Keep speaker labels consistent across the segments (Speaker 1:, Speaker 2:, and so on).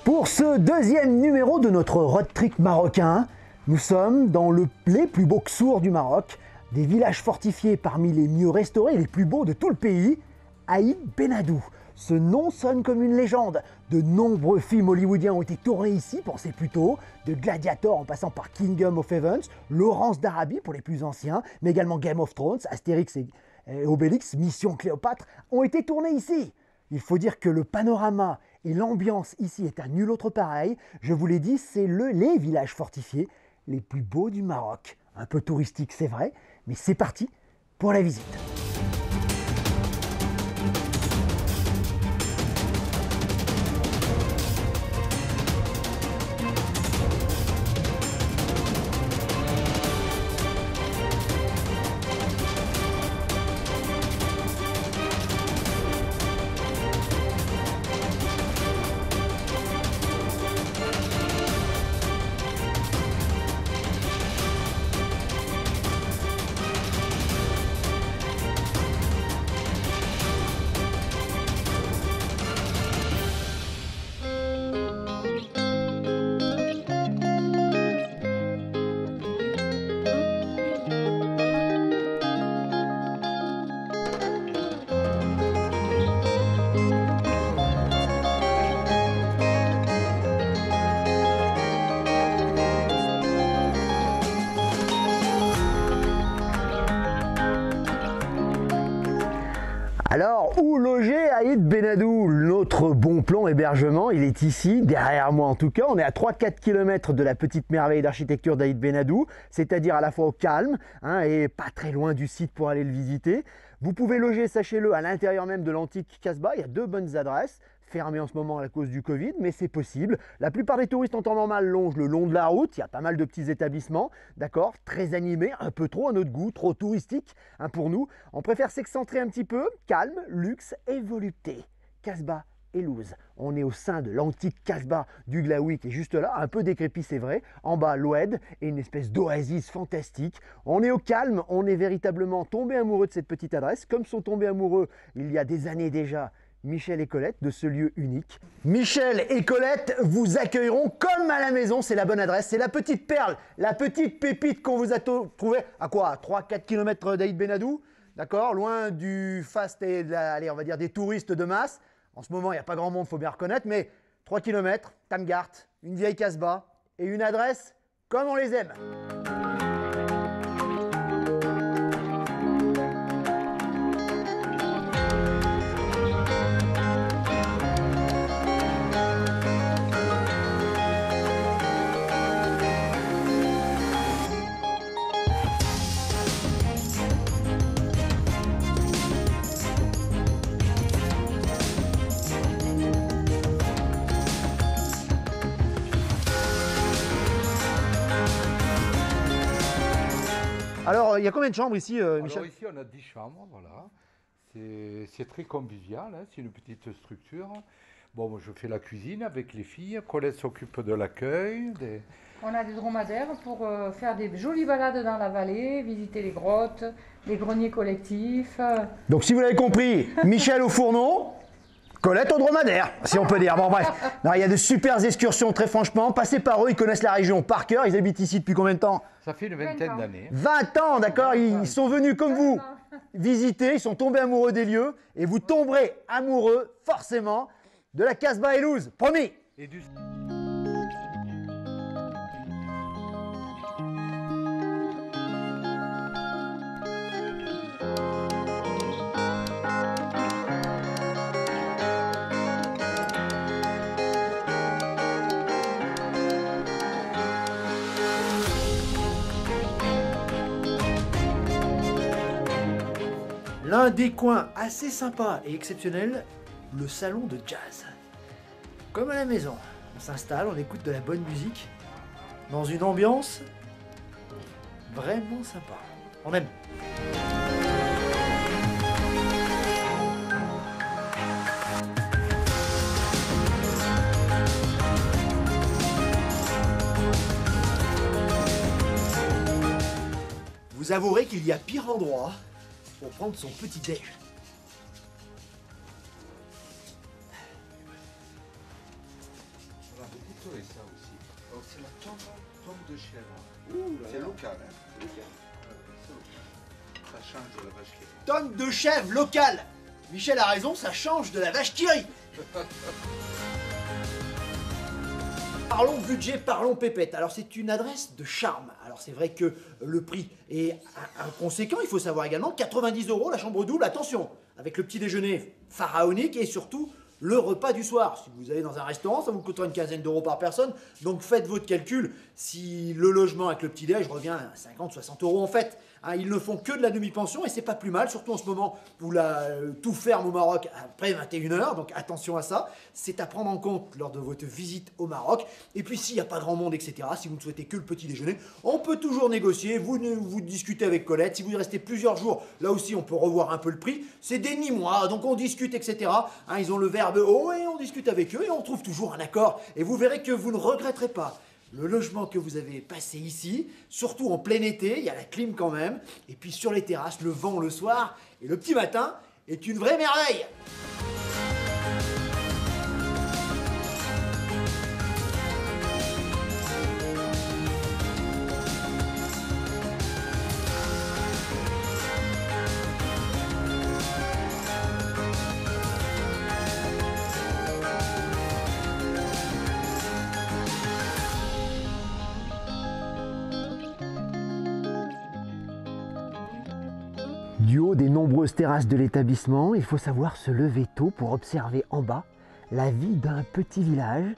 Speaker 1: Pour ce deuxième numéro de notre road trip marocain, nous sommes dans les plus beaux Ksours du Maroc, des villages fortifiés parmi les mieux restaurés et les plus beaux de tout le pays, Aït Benadou. Ce nom sonne comme une légende. De nombreux films hollywoodiens ont été tournés ici, pensez plutôt, de Gladiator en passant par Kingdom of Heaven, Lawrence d'Arabie pour les plus anciens, mais également Game of Thrones, Astérix et Obélix, Mission Cléopâtre, ont été tournés ici. Il faut dire que le panorama et l'ambiance ici est à nul autre pareil. Je vous l'ai dit, c'est les villages fortifiés les plus beaux du Maroc. Un peu touristique, c'est vrai, mais c'est parti pour la visite. Alors, où loger à Aït Benadou? Notre bon plan hébergement, il est ici, derrière moi en tout cas. On est à 3-4 km de la petite merveille d'architecture d'Aït Benadou, c'est-à-dire à la fois au calme et pas très loin du site pour aller le visiter. Vous pouvez loger, sachez-le, à l'intérieur même de l'antique Casbah. Il y a deux bonnes adresses, fermées en ce moment à cause du Covid, mais c'est possible. La plupart des touristes en temps normal longent le long de la route. Il y a pas mal de petits établissements, d'accord, très animés, un peu trop à notre goût, trop touristique pour nous. On préfère s'excentrer un petit peu, calme, luxe et volupté. Casbah et Louz. On est au sein de l'antique Casbah du Glaoui qui est juste là, un peu décrépit c'est vrai. En bas l'Oued et une espèce d'oasis fantastique. On est au calme, on est véritablement tombé amoureux de cette petite adresse, comme sont tombés amoureux il y a des années déjà Michel et Colette de ce lieu unique. Michel et Colette vous accueilleront comme à la maison, c'est la bonne adresse, c'est la petite perle, la petite pépite qu'on vous a trouvée à quoi? 3-4 km d'Aït Benadou, d'accord, loin du faste et allez, on va dire des touristes de masse. En ce moment, il n'y a pas grand monde, il faut bien reconnaître, mais 3 km, Tamgart, une vieille Casbah et une adresse comme on les aime. Alors, il y a combien de chambres ici, Michel?
Speaker 2: Alors ici, on a 10 chambres, voilà. C'est très convivial, c'est une petite structure. Bon, moi, je fais la cuisine avec les filles. Colette s'occupe de l'accueil.
Speaker 3: On a des dromadaires pour faire des jolies balades dans la vallée, visiter les grottes, les greniers collectifs.
Speaker 1: Donc, si vous l'avez compris, Michel au fourneau, Colette au dromadaire, si on peut dire. Bon, bref, non, il y a de super excursions, très franchement. Passez par eux, ils connaissent la région par cœur. Ils habitent ici depuis combien de temps?
Speaker 2: Ça fait une vingtaine d'années.
Speaker 1: 20 ans, d'accord, ils sont venus comme vous visiter, ils sont tombés amoureux des lieux et vous tomberez amoureux forcément de la Casbah et Louz, promis.
Speaker 2: Et du...
Speaker 1: L'un des coins assez sympas et exceptionnels, le salon de jazz. Comme à la maison, on s'installe, on écoute de la bonne musique, dans une ambiance vraiment sympa. On aime. Vous avouerez qu'il y a pire endroit pour prendre son petit déj.
Speaker 2: montrer ça aussi. Alors c'est la tombe de chèvre. C'est
Speaker 4: là.
Speaker 2: local, hein.
Speaker 4: C'est local.
Speaker 2: C'est local. Ça change de la vache qui rit.
Speaker 4: Tonne de chèvre locale. Michel a raison, ça change de la vache qui rit. Parlons budget, parlons pépette. Alors c'est une adresse de charme. Alors c'est vrai que le prix est inconséquent. Il faut savoir également 90 € la chambre double. Attention, avec le petit déjeuner pharaonique et surtout le repas du soir. Si vous allez dans un restaurant, ça vous coûtera une quinzaine d'euros par personne. Donc faites votre calcul. Si le logement avec le petit déj revient à 50-60 € en fait. Hein, ils ne font que de la demi-pension et c'est pas plus mal, surtout en ce moment où tout ferme au Maroc après 21 h. Donc attention à ça. C'est à prendre en compte lors de votre visite au Maroc. Et puis s'il n'y a pas grand monde, etc., si vous ne souhaitez que le petit déjeuner, on peut toujours négocier. Vous discutez avec Colette. Si vous y restez plusieurs jours, là aussi on peut revoir un peu le prix. C'est des ni-mois, donc on discute, etc. Hein, ils ont le verbe haut et on discute avec eux et on trouve toujours un accord. Et vous verrez que vous ne regretterez pas. Le logement que vous avez passé ici, surtout en plein été, il y a la clim quand même, et puis sur les terrasses, le vent le soir, et le petit matin est une vraie merveille.
Speaker 1: Du haut des nombreuses terrasses de l'établissement, il faut savoir se lever tôt pour observer en bas la vie d'un petit village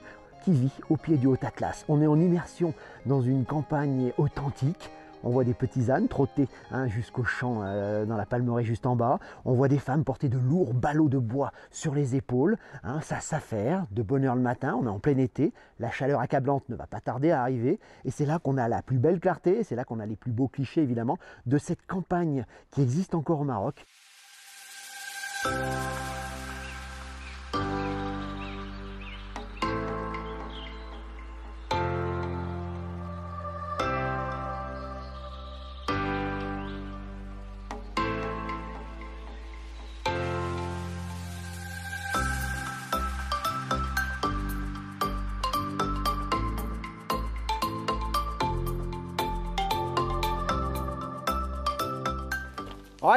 Speaker 1: qui vit au pied du Haut Atlas. On est en immersion dans une campagne authentique. On voit des petits ânes trotter jusqu'au champ dans la palmeraie juste en bas. On voit des femmes porter de lourds ballots de bois sur les épaules. Ça s'affaire de bonne heure le matin. On est en plein été. La chaleur accablante ne va pas tarder à arriver. Et c'est là qu'on a la plus belle clarté. C'est là qu'on a les plus beaux clichés évidemment de cette campagne qui existe encore au Maroc.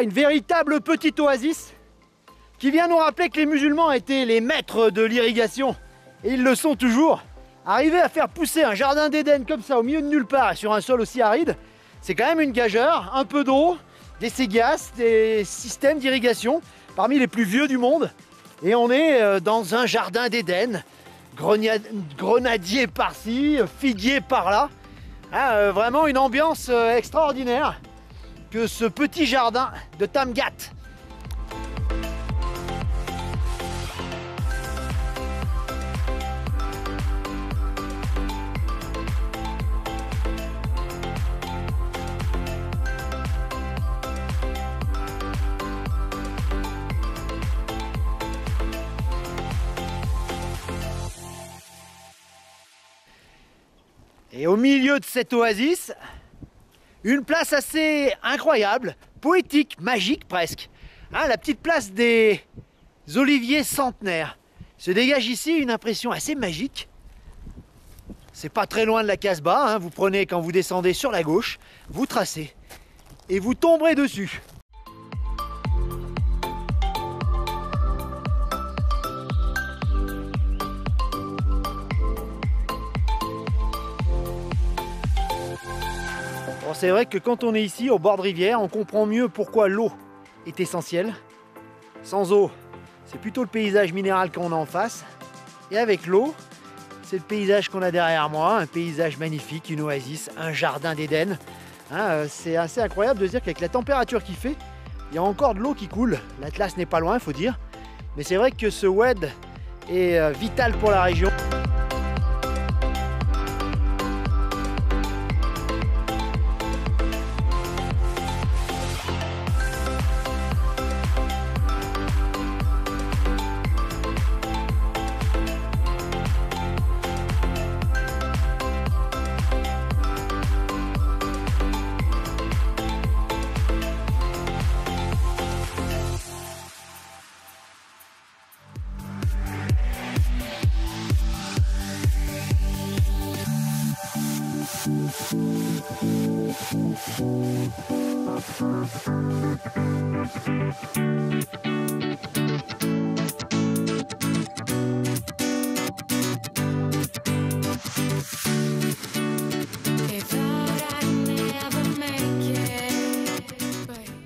Speaker 4: Une véritable petite oasis qui vient nous rappeler que les musulmans étaient les maîtres de l'irrigation et ils le sont toujours. Arriver à faire pousser un jardin d'Éden comme ça au milieu de nulle part et sur un sol aussi aride, c'est quand même une gageure. Un peu d'eau, des ségasses, des systèmes d'irrigation parmi les plus vieux du monde. Et on est dans un jardin d'Éden, grenadier par-ci, figuier par-là. Vraiment une ambiance extraordinaire que ce petit jardin de Tamgat. Et au milieu de cette oasis, une place assez incroyable, poétique, magique presque. La petite place des oliviers centenaires. Se dégage ici une impression assez magique. C'est pas très loin de la Casbah. Vous prenez, quand vous descendez sur la gauche, vous tracez et vous tomberez dessus. C'est vrai que quand on est ici au bord de rivière, on comprend mieux pourquoi l'eau est essentielle. Sans eau, c'est plutôt le paysage minéral qu'on a en face. Et avec l'eau, c'est le paysage qu'on a derrière moi, un paysage magnifique, une oasis, un jardin d'Éden. C'est assez incroyable de se dire qu'avec la température qu'il fait, il y a encore de l'eau qui coule. L'Atlas n'est pas loin, il faut dire. Mais c'est vrai que ce WED est vital pour la région.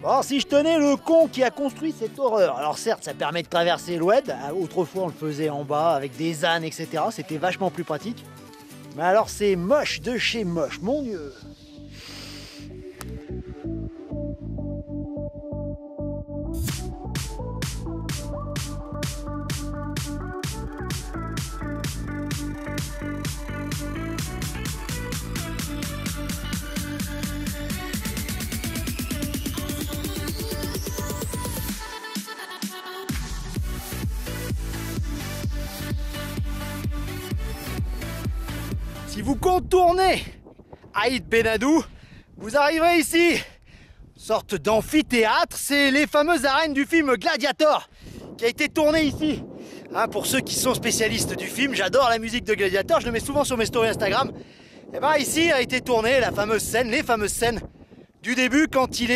Speaker 4: Bon, si je tenais le con qui a construit cette horreur, alors certes ça permet de traverser l'Oued, autrefois on le faisait en bas avec des ânes etc, c'était vachement plus pratique. Mais alors c'est moche de chez moche, mon Dieu. Si vous contournez Aït Benadou, vous arriverez ici, sorte d'amphithéâtre, c'est les fameuses arènes du film Gladiator qui a été tourné ici. Hein, pour ceux qui sont spécialistes du film, j'adore la musique de Gladiator, je le mets souvent sur mes stories Instagram. Et bien ici a été tournée la fameuse scène, les fameuses scènes du début quand il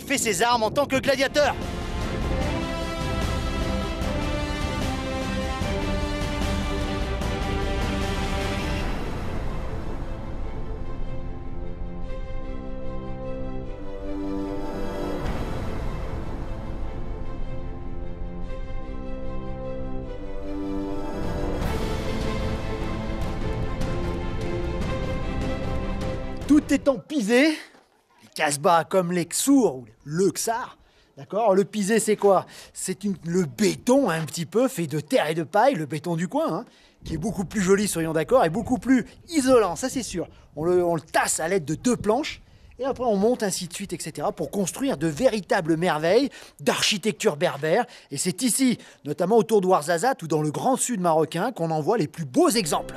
Speaker 4: fait ses armes en tant que gladiateur. Tout étant pisé, les Casbahs comme les Ksours ou le Ksar, d'accord. Le pisé c'est quoi? C'est le béton un petit peu fait de terre et de paille, le béton du coin, hein, qui est beaucoup plus joli, soyons d'accord, et beaucoup plus isolant, ça c'est sûr. On le tasse à l'aide de 2 planches, et après on monte ainsi de suite, etc. pour construire de véritables merveilles d'architecture berbère. Et c'est ici, notamment autour de Ouarzazate ou dans le grand sud marocain, qu'on en voit les plus beaux exemples.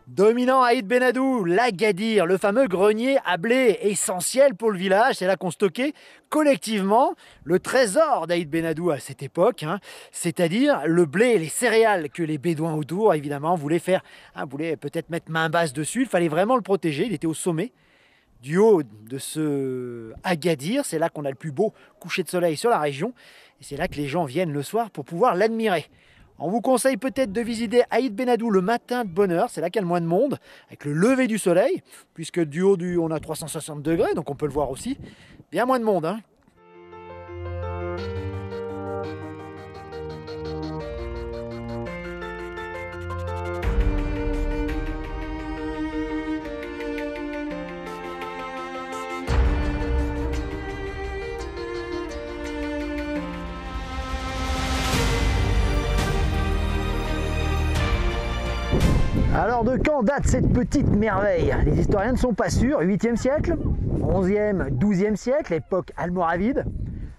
Speaker 4: Dominant à Aït Benadou, l'Agadir, le fameux grenier à blé essentiel pour le village. C'est là qu'on stockait collectivement le trésor d'Aït Benadou à cette époque, hein, c'est-à-dire le blé et les céréales que les bédouins autour, évidemment, voulaient peut-être mettre main basse dessus. Il fallait vraiment le protéger, il était au sommet du haut de ce Agadir. C'est là qu'on a le plus beau coucher de soleil sur la région. Et c'est là que les gens viennent le soir pour pouvoir l'admirer. On vous conseille peut-être de visiter Aït Benadou le matin de bonne heure, c'est là qu'il y a le moins de monde, avec le lever du soleil, puisque du haut on a 360 degrés, donc on peut le voir aussi. Bien moins de monde, hein.
Speaker 1: Alors de quand date cette petite merveille? Les historiens ne sont pas sûrs. 8e siècle, 11e, 12e siècle, époque almoravide.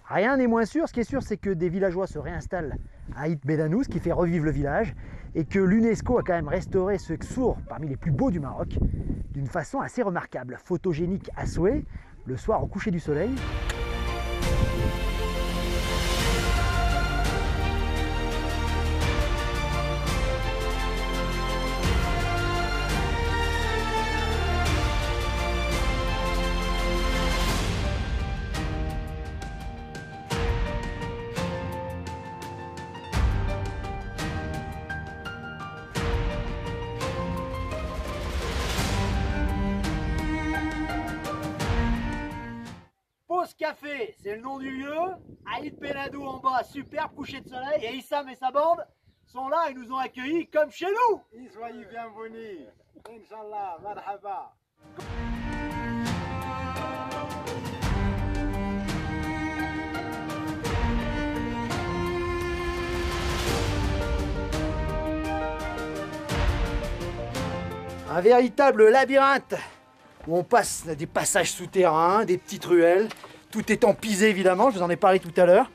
Speaker 1: Rien n'est moins sûr. Ce qui est sûr, c'est que des villageois se réinstallent à Aït Benadou, ce qui fait revivre le village, et que l'UNESCO a quand même restauré ce Ksour parmi les plus beaux du Maroc d'une façon assez remarquable, photogénique à souhait, le soir au coucher du soleil.
Speaker 4: Pause café, c'est le nom du lieu. Aït Benadou en bas, super coucher de soleil. Et Issam et sa bande sont là et nous ont accueillis comme chez nous.
Speaker 5: Soyez bienvenus. Inch'Allah, marhaba.
Speaker 4: Un véritable labyrinthe où on passe des passages souterrains, des petites ruelles, tout étant pisé évidemment, je vous en ai parlé tout à l'heure.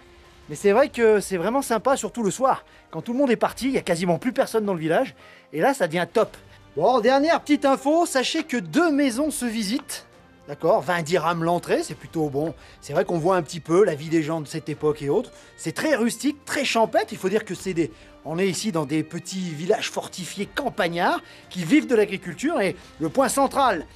Speaker 4: Mais c'est vrai que c'est vraiment sympa, surtout le soir. Quand tout le monde est parti, il n'y a quasiment plus personne dans le village. Et là, ça devient top. Bon, dernière petite info, sachez que 2 maisons se visitent D'accord, 20 dirhams l'entrée, c'est plutôt bon. C'est vrai qu'on voit un petit peu la vie des gens de cette époque et autres. C'est très rustique, très champêtre. Il faut dire que on est ici dans des petits villages fortifiés campagnards qui vivent de l'agriculture. Et le point central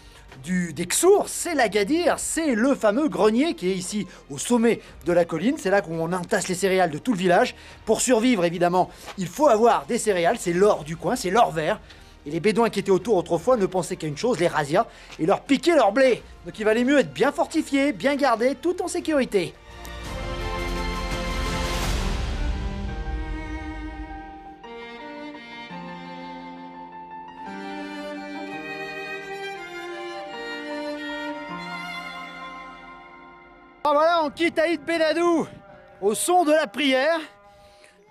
Speaker 4: des Ksours, c'est l'Agadir, c'est le fameux grenier qui est ici au sommet de la colline. C'est là qu'on entasse les céréales de tout le village. Pour survivre, évidemment, il faut avoir des céréales. C'est l'or du coin, c'est l'or vert. Et les bédouins qui étaient autour autrefois ne pensaient qu'à une chose, les razzias, et leur piquer leur blé. Donc il valait mieux être bien fortifié, bien gardé, tout en sécurité. Ah voilà, on quitte Aït Benadou au son de la prière.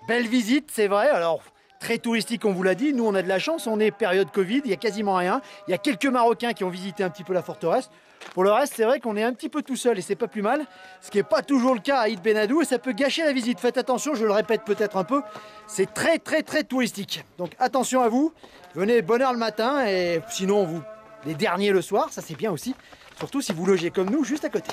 Speaker 4: Belle visite, c'est vrai. Alors, très touristique, on vous l'a dit. Nous, on a de la chance. On est période Covid. Il n'y a quasiment rien. Il y a quelques Marocains qui ont visité un petit peu la forteresse. Pour le reste, c'est vrai qu'on est un petit peu tout seul et c'est pas plus mal. Ce qui n'est pas toujours le cas à Aït Benadou et ça peut gâcher la visite. Faites attention, je le répète peut-être un peu. C'est très touristique. Donc attention à vous. Venez bonne heure le matin et sinon, vous les derniers le soir. Ça, c'est bien aussi. Surtout si vous logez comme nous juste à côté.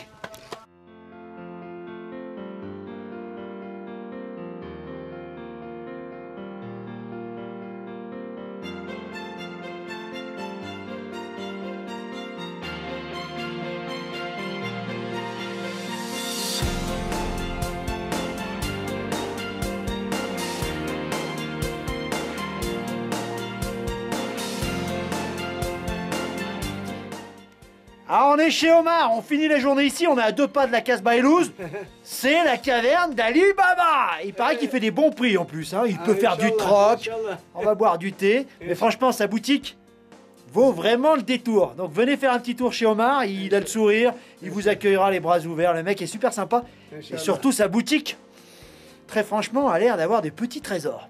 Speaker 4: Ah, on est chez Omar, on finit la journée ici, on est à 2 pas de la Casbah Elouz. C'est la caverne d'Ali Baba. Il paraît qu'il fait des bons prix en plus, hein. Il peut faire du troc, on va boire du thé. Mais franchement, sa boutique vaut vraiment le détour. Donc venez faire un petit tour chez Omar, il a le sourire, il vous accueillera les bras ouverts. Le mec est super sympa. Et surtout sa boutique, très franchement, a l'air d'avoir des petits trésors.